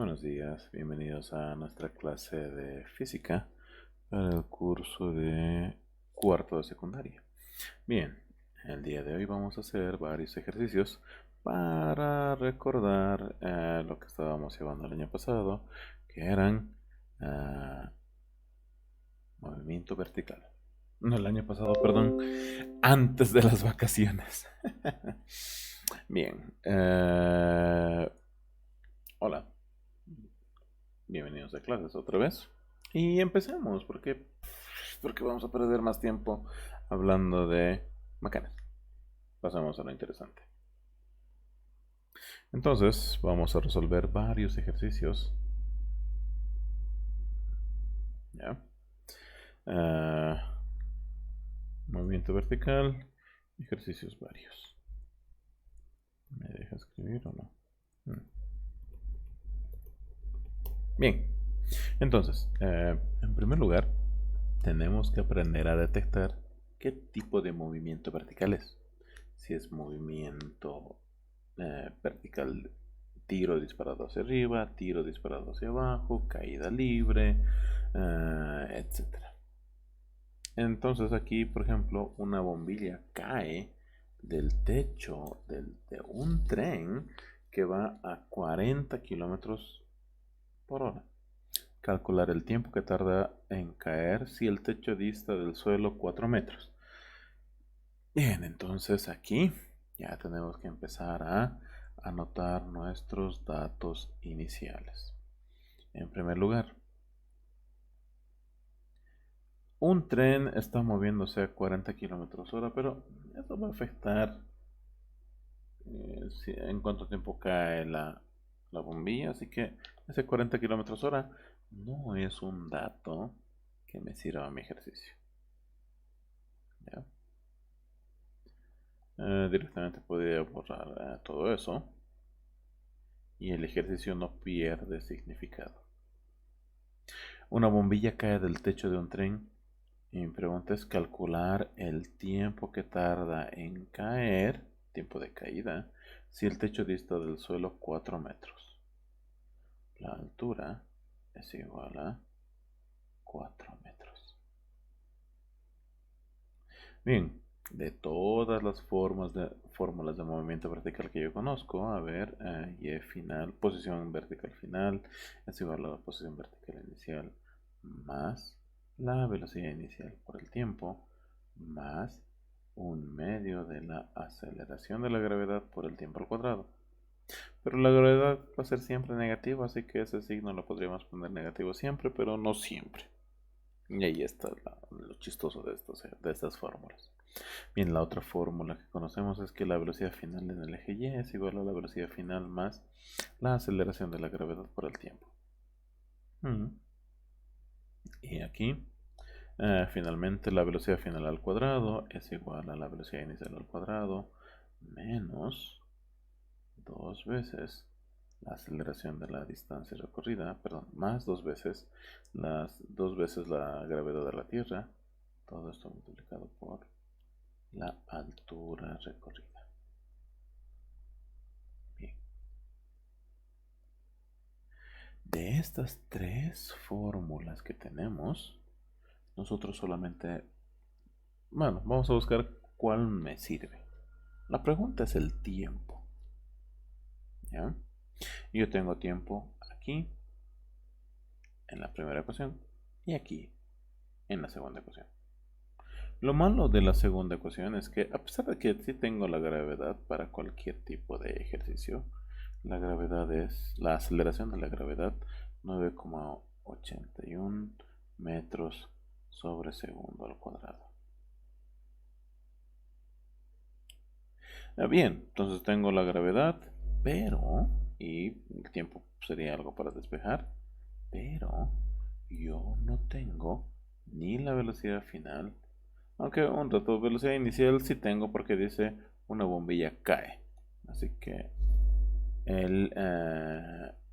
Buenos días, bienvenidos a nuestra clase de física para el curso de cuarto de secundaria. Bien, el día de hoy vamos a hacer varios ejercicios para recordar lo que estábamos llevando el año pasado, que eran ah, movimiento vertical. No, el año pasado, perdón, antes de las vacaciones. Bien, hola. Bienvenidos a clases otra vez. Y empecemos, porque vamos a perder más tiempo hablando de macanas. Pasamos a lo interesante. Entonces, vamos a resolver varios ejercicios. ¿Ya? Ah, movimiento vertical, ejercicios varios. ¿Me deja escribir o no? Bien, entonces, en primer lugar, tenemos que aprender a detectar qué tipo de movimiento vertical es. Si es movimiento vertical, tiro disparado hacia arriba, tiro disparado hacia abajo, caída libre, etcétera. Entonces aquí, por ejemplo, una bombilla cae del techo de un tren que va a 40 kilómetros por hora. Calcular el tiempo que tarda en caer si el techo dista del suelo 4 metros. Bien, entonces aquí ya tenemos que empezar a anotar nuestros datos iniciales. En primer lugar, un tren está moviéndose a 40 kilómetros hora, pero eso va a afectar en cuánto tiempo cae la bombilla, así que ese 40 kilómetros hora no es un dato que me sirva a mi ejercicio. ¿Ya? Directamente podría borrar todo eso y el ejercicio no pierde significado. Una bombilla cae del techo de un tren y mi pregunta es calcular el tiempo que tarda en caer, tiempo de caída, si el techo dista del suelo 4 metros. La altura es igual a 4 metros. Bien, de todas las fórmulas de movimiento vertical que yo conozco, a ver, y final, posición vertical final es igual a la posición vertical inicial más la velocidad inicial por el tiempo más un medio de la aceleración de la gravedad por el tiempo al cuadrado. Pero la gravedad va a ser siempre negativa, así que ese signo lo podríamos poner negativo siempre, pero no siempre. Y ahí está lo chistoso de estas fórmulas. Bien, la otra fórmula que conocemos es que la velocidad final en el eje Y es igual a la velocidad final más la aceleración de la gravedad por el tiempo. Y aquí, finalmente, la velocidad final al cuadrado es igual a la velocidad inicial al cuadrado menos 2 veces la aceleración de la distancia recorrida, perdón, más 2 veces la gravedad de la Tierra, todo esto multiplicado por la altura recorrida. Bien. De estas tres fórmulas que tenemos, nosotros solamente, bueno, vamos a buscar cuál me sirve. La pregunta es el tiempo. ¿Ya? Yo tengo tiempo aquí, en la primera ecuación, y aquí, en la segunda ecuación. Lo malo de la segunda ecuación es que, a pesar de que sí tengo la gravedad para cualquier tipo de ejercicio, la gravedad es, la aceleración de la gravedad, 9,81 metros sobre segundo al cuadrado. Bien, entonces tengo la gravedad, pero, y el tiempo sería algo para despejar, pero yo no tengo ni la velocidad final. Aunque un rato, velocidad inicial sí tengo porque dice una bombilla cae. Así que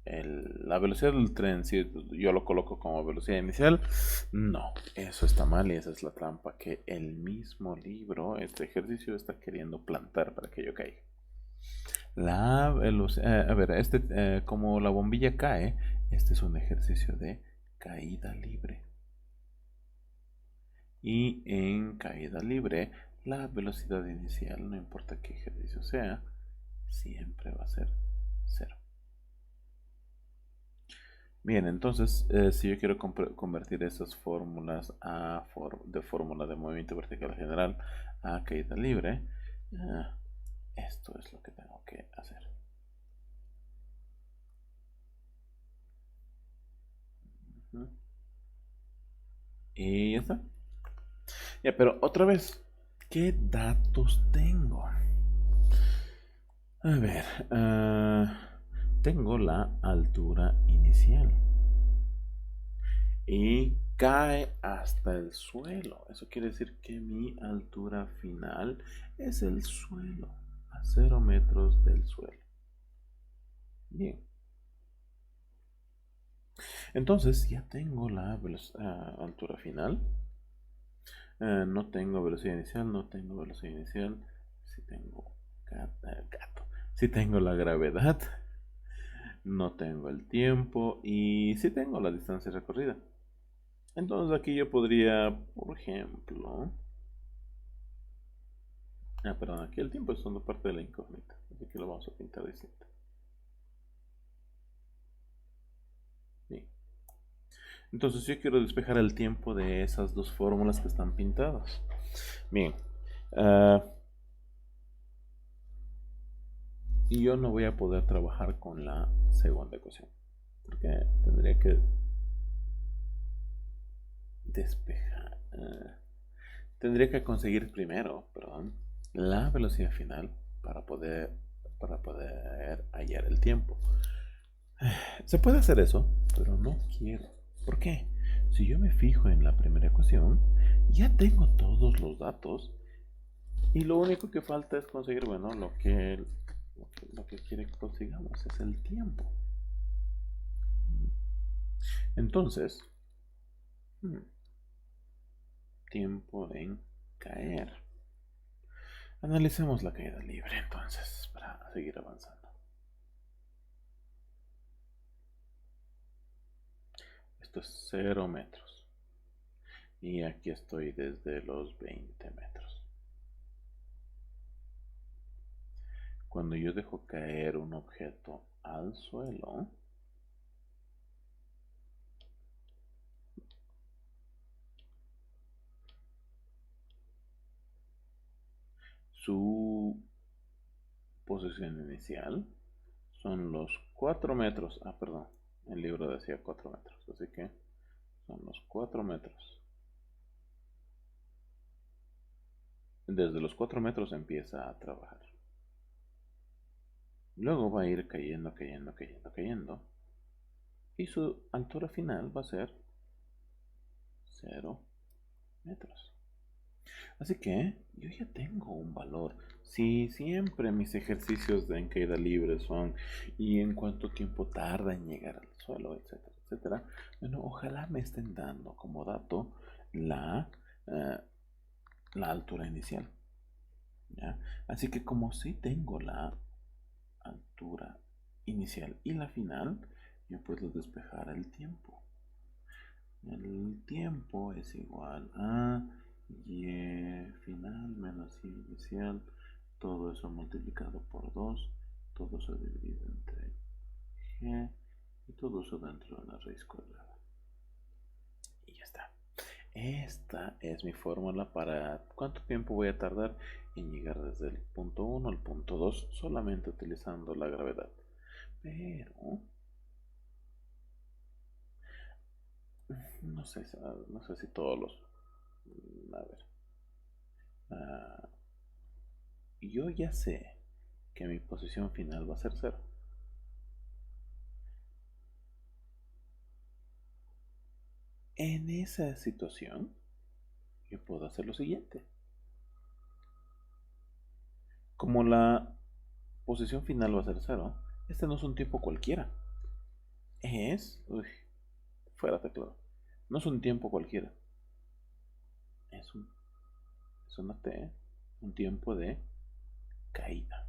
la velocidad del tren, si yo lo coloco como velocidad inicial, no, eso está mal y esa es la trampa que el mismo libro, este ejercicio, está queriendo plantar para que yo caiga. La velocidad, a ver, como la bombilla cae, este es un ejercicio de caída libre. Y en caída libre, la velocidad inicial, no importa qué ejercicio sea, siempre va a ser cero. Bien, entonces, si yo quiero convertir esas fórmulas de fórmula de movimiento vertical general a caída libre, esto es lo que tengo que hacer. Y ya está. Ya, pero otra vez, ¿qué datos tengo? A ver, tengo la altura inicial y cae hasta el suelo. Eso quiere decir que mi altura final es el suelo, a 0 metros del suelo. Bien. Entonces ya tengo la altura final. No tengo velocidad inicial, no tengo velocidad inicial. Si tengo gato. Si tengo la gravedad. No tengo el tiempo y si tengo la distancia recorrida. Entonces aquí yo podría, por ejemplo... perdón, aquí el tiempo es una parte de la incógnita. Así que lo vamos a pintar distinto. Bien. Entonces yo quiero despejar el tiempo de esas dos fórmulas que están pintadas. Bien. Y yo no voy a poder trabajar con la segunda ecuación. Porque tendría que despejar. Tendría que conseguir primero, perdón, la velocidad final para poder hallar el tiempo. Se puede hacer eso, pero no quiero. ¿Por qué? Si yo me fijo en la primera ecuación, ya tengo todos los datos y lo único que falta es conseguir, bueno, lo que quiere que consigamos es el tiempo. Entonces, tiempo en caer. Analicemos la caída libre entonces para seguir avanzando. Esto es 0 metros. Y aquí estoy desde los 20 metros. Cuando yo dejo caer un objeto al suelo, su posición inicial son los 4 metros. Perdón, el libro decía 4 metros, así que son los 4 metros. Desde los 4 metros empieza a trabajar. Luego va a ir cayendo, cayendo, cayendo, cayendo. Y su altura final va a ser 0 metros. Así que yo ya tengo un valor. Si siempre mis ejercicios de en caída libre son y en cuánto tiempo tarda en llegar al suelo, etcétera, etcétera, bueno, ojalá me estén dando como dato la altura inicial. ¿Ya? Así que como si tengo la altura inicial y la final, yo puedo despejar el tiempo. El tiempo es igual a y final menos y inicial, todo eso multiplicado por 2, todo eso dividido entre g y todo eso dentro de una raíz cuadrada. Y ya está. Esta es mi fórmula para cuánto tiempo voy a tardar en llegar desde el punto 1 al punto 2 solamente utilizando la gravedad. Pero no sé si todos los... A ver. Yo ya sé que mi posición final va a ser 0. En esa situación, yo puedo hacer lo siguiente. Como la posición final va a ser 0, este no es un tiempo cualquiera. Fuera teclado. No es un tiempo cualquiera. Es una T, un tiempo de caída.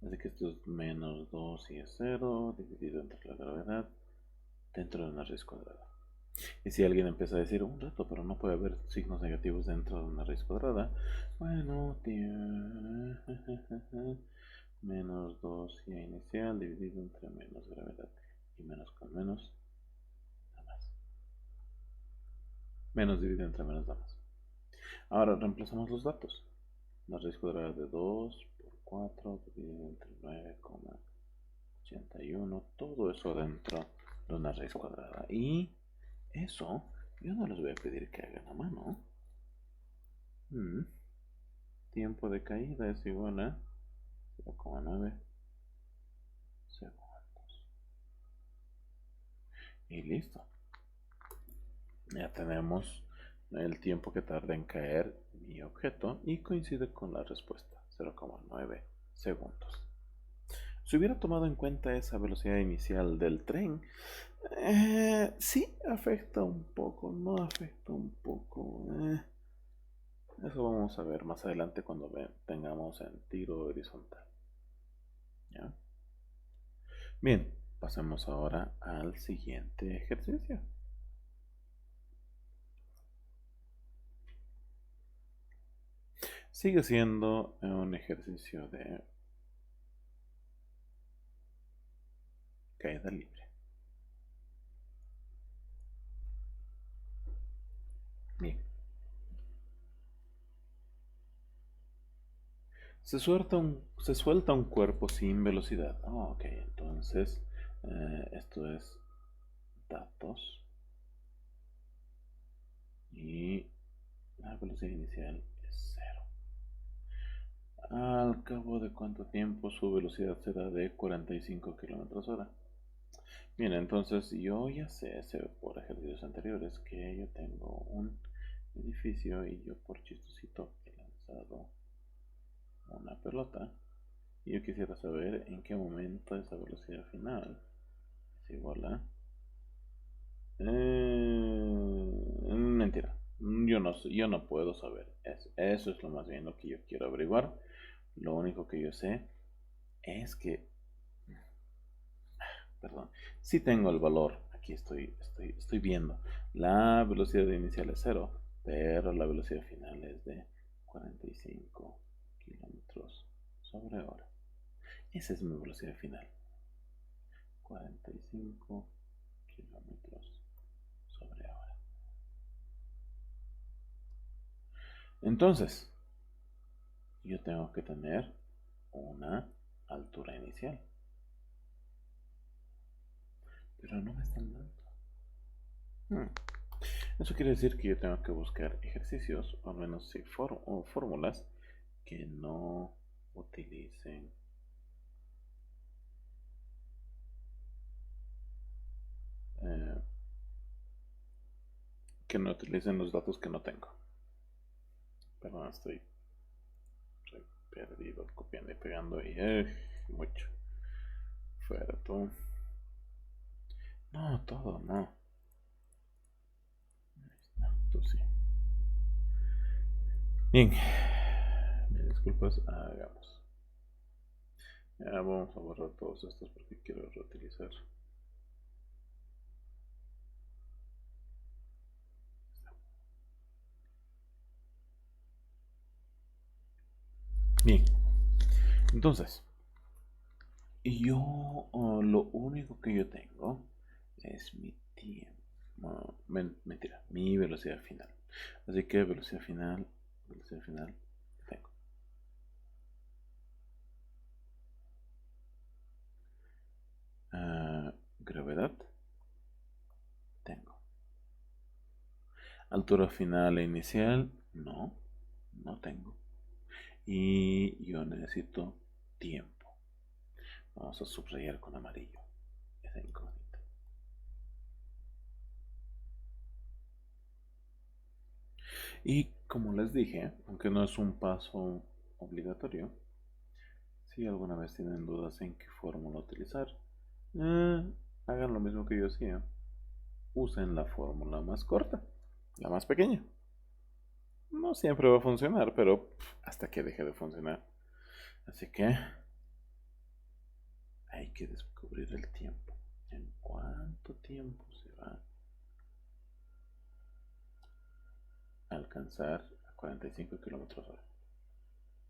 Así que esto es menos 2 y es 0, dividido entre la gravedad, dentro de una raíz cuadrada. Y si alguien empieza a decir, un rato, pero no puede haber signos negativos dentro de una raíz cuadrada, bueno, menos 2 y inicial dividido entre menos gravedad y menos con menos, da más. Menos dividido entre menos da más. Ahora reemplazamos los datos. La raíz cuadrada de 2 por 4 dividido entre 9,81. Todo eso dentro de una raíz cuadrada. Y eso yo no les voy a pedir que hagan a mano. Tiempo de caída es igual a 0,9 segundos. Y listo. Ya tenemos el tiempo que tarda en caer mi objeto y coincide con la respuesta, 0,9 segundos. Si hubiera tomado en cuenta esa velocidad inicial del tren, sí afecta un poco, no afecta un poco. Eso vamos a ver más adelante cuando tengamos en tiro horizontal. ¿Ya? Bien, pasemos ahora al siguiente ejercicio. Sigue siendo un ejercicio de caída libre. Bien. Se suelta un cuerpo sin velocidad. Ok, entonces esto es datos y la velocidad inicial es 0. Al cabo de cuánto tiempo su velocidad será de 45 km/h. Bien, entonces yo ya sé por ejercicios anteriores que yo tengo un edificio y yo por chistosito he lanzado una pelota y yo quisiera saber en qué momento esa velocidad final es igual a... mentira, yo no puedo saber eso. Eso es lo más bien lo que yo quiero averiguar. Lo único que yo sé es que, perdón, si tengo el valor, aquí estoy viendo, la velocidad inicial es 0, pero la velocidad final es de 45 km/h. Esa es mi velocidad final, 45 km/h. Entonces, yo tengo que tener una altura inicial, pero no me están dando. Eso quiere decir que yo tengo que buscar ejercicios, o al menos sí, o fórmulas que no utilicen los datos que no tengo. Perdón, estoy perdido copiando y pegando y mucho. Fuera tú. No, todo, no. Tú sí. Bien. Me disculpas, hagamos. Ya vamos a borrar todos estos porque quiero reutilizar. Bien. Entonces, yo lo único que yo tengo es mi tiempo. Mentira, mi velocidad final. Así que velocidad final tengo. Gravedad tengo. Altura final e inicial, no tengo. Y yo necesito tiempo. Vamos a subrayar con amarillo esa incógnita. Y como les dije, aunque no es un paso obligatorio, si alguna vez tienen dudas en qué fórmula utilizar, hagan lo mismo que yo hacía. Usen la fórmula más corta, la más pequeña. No siempre va a funcionar, pero hasta que deje de funcionar. Así que hay que descubrir el tiempo. ¿En cuánto tiempo se va a alcanzar a 45 kilómetros hora?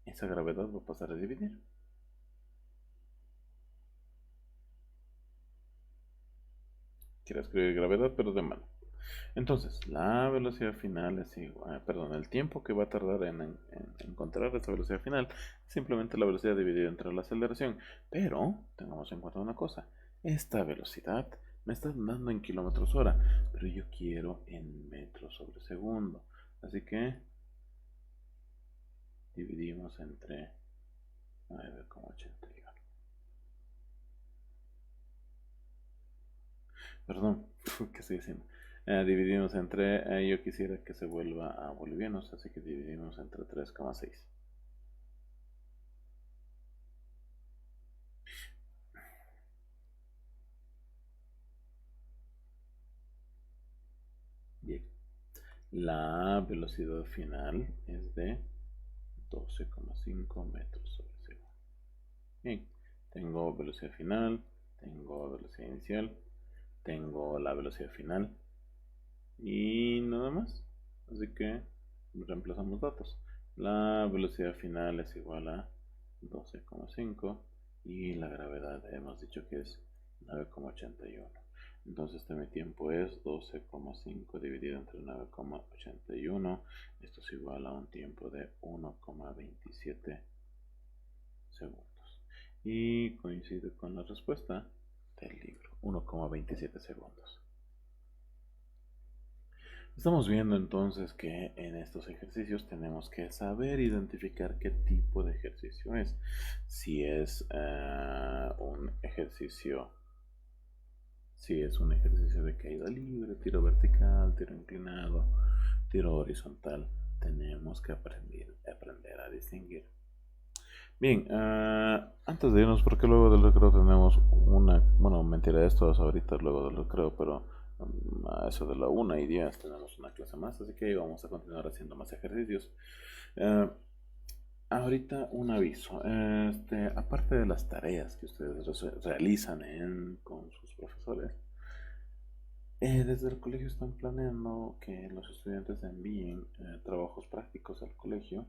Esa gravedad va a pasar a dividir. Quiero escribir gravedad, pero de mano. Entonces, la velocidad final es igual, perdón, el tiempo que va a tardar en encontrar esa velocidad final es simplemente la velocidad dividida entre la aceleración. Pero, tengamos en cuenta una cosa, esta velocidad me está dando en kilómetros hora, pero yo quiero en metros sobre segundo. Así que dividimos entre 9,81. Perdón, ¿qué estoy diciendo? Dividimos entre, yo quisiera que se vuelva a bolivianos, así que dividimos entre 3,6. Bien, la velocidad final es de 12,5 metros sobre segundo. Bien, tengo velocidad final, tengo velocidad inicial, tengo la velocidad final y nada más. Así que reemplazamos datos. La velocidad final es igual a 12,5 y la gravedad hemos dicho que es 9,81. Entonces mi tiempo es 12,5 dividido entre 9,81. Esto es igual a un tiempo de 1,27 segundos. Y coincide con la respuesta del libro, 1,27 segundos. Estamos viendo entonces que en estos ejercicios tenemos que saber identificar qué tipo de ejercicio es. Si es un ejercicio de caída libre, tiro vertical, tiro inclinado, tiro horizontal, tenemos que aprender a distinguir. Bien, antes de irnos, porque luego del recreo tenemos bueno, mentira, esto es ahorita luego del recreo, pero a eso de la 1:10 tenemos una clase más, así que vamos a continuar haciendo más ejercicios. Ahorita un aviso, aparte de las tareas que ustedes realizan con sus profesores, desde el colegio están planeando que los estudiantes envíen trabajos prácticos al colegio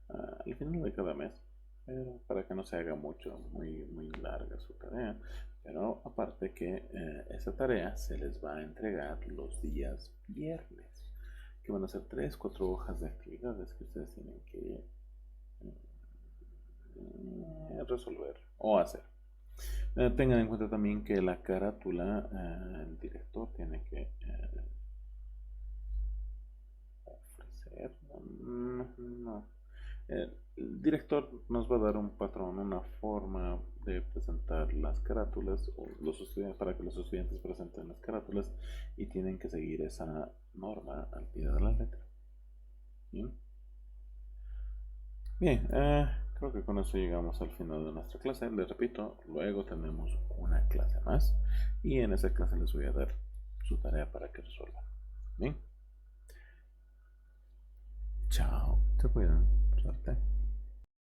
al final de cada mes, pero para que no se haga muy larga su tarea. Pero aparte que esa tarea se les va a entregar los días viernes, que van a ser 3-4 hojas de actividades que ustedes tienen que resolver o hacer. Tengan en cuenta también que la carátula, el director tiene que ofrecer, no. El director nos va a dar un patrón, una forma de presentar las carátulas para que los estudiantes presenten las carátulas y tienen que seguir esa norma al pie de la letra. Bien, Bien creo que con eso llegamos al final de nuestra clase. Les repito, luego tenemos una clase más y en esa clase les voy a dar su tarea para que resuelvan. Bien, chao, se cuidan, suerte.